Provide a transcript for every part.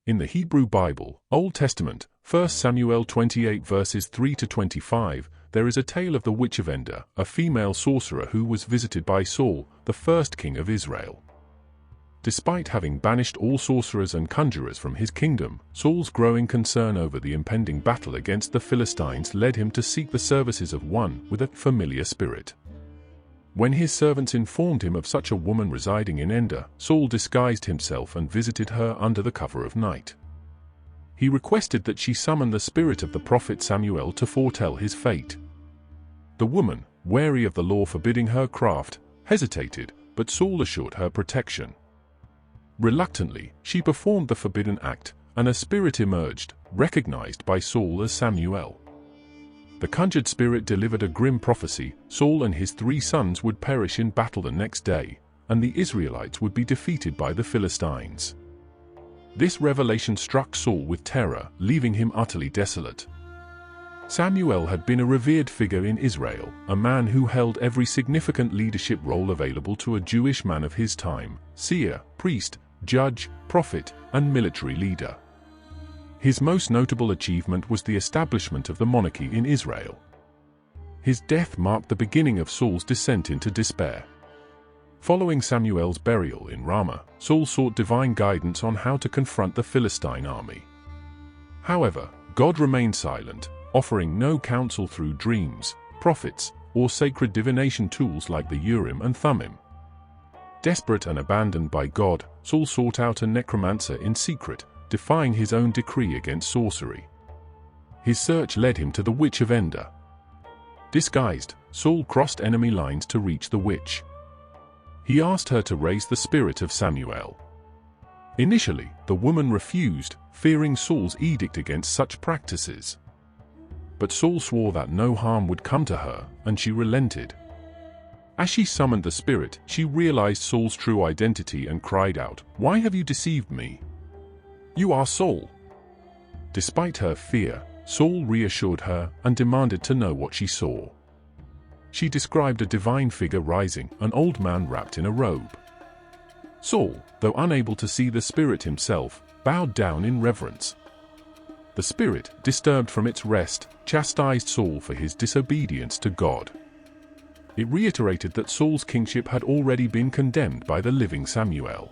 In the Hebrew Bible, Old Testament, 1 Samuel 28 verses 3 to 25, there is a tale of the Witch of Endor, a female sorcerer who was visited by Saul, the first king of Israel. Despite having banished all sorcerers and conjurers from his kingdom, Saul's growing concern over the impending battle against the Philistines led him to seek the services of one with a familiar spirit. When his servants informed him of such a woman residing in Endor, Saul disguised himself and visited her under the cover of night. He requested that she summon the spirit of the prophet Samuel to foretell his fate. The woman, wary of the law forbidding her craft, hesitated, but Saul assured her protection. Reluctantly, she performed the forbidden act, and a spirit emerged, recognized by Saul as Samuel. The conjured spirit delivered a grim prophecy: Saul and his 3 sons would perish in battle the next day, and the Israelites would be defeated by the Philistines. This revelation struck Saul with terror, leaving him utterly desolate. Samuel had been a revered figure in Israel, a man who held every significant leadership role available to a Jewish man of his time: seer, priest, judge, prophet, and military leader. His most notable achievement was the establishment of the monarchy in Israel. His death marked the beginning of Saul's descent into despair. Following Samuel's burial in Ramah, Saul sought divine guidance on how to confront the Philistine army. However, God remained silent, offering no counsel through dreams, prophets, or sacred divination tools like the Urim and Thummim. Desperate and abandoned by God, Saul sought out a necromancer in secret, defying his own decree against sorcery. His search led him to the Witch of Endor. Disguised, Saul crossed enemy lines to reach the witch. He asked her to raise the spirit of Samuel. Initially, the woman refused, fearing Saul's edict against such practices. But Saul swore that no harm would come to her, and she relented. As she summoned the spirit, she realized Saul's true identity and cried out, "Why have you deceived me? You are Saul." Despite her fear, Saul reassured her and demanded to know what she saw. She described a divine figure rising, an old man wrapped in a robe. Saul, though unable to see the spirit himself, bowed down in reverence. The spirit, disturbed from its rest, chastised Saul for his disobedience to God. It reiterated that Saul's kingship had already been condemned by the living Samuel.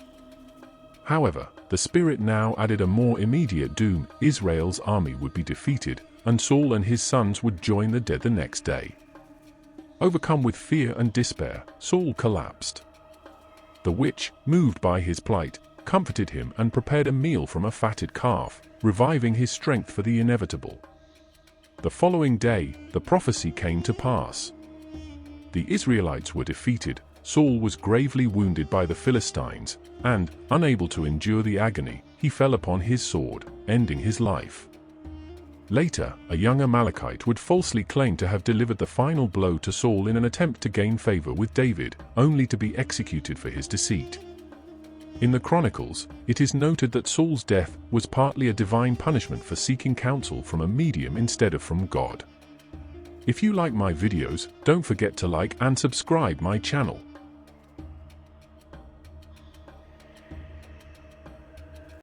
However, the spirit now added a more immediate doom: Israel's army would be defeated, and Saul and his sons would join the dead the next day. Overcome with fear and despair, Saul collapsed. The witch, moved by his plight, comforted him and prepared a meal from a fatted calf, reviving his strength for the inevitable. The following day, the prophecy came to pass. The Israelites were defeated, Saul was gravely wounded by the Philistines, and, unable to endure the agony, he fell upon his sword, ending his life. Later, a young Amalekite would falsely claim to have delivered the final blow to Saul in an attempt to gain favor with David, only to be executed for his deceit. In the Chronicles, it is noted that Saul's death was partly a divine punishment for seeking counsel from a medium instead of from God. If you like my videos, don't forget to like and subscribe my channel.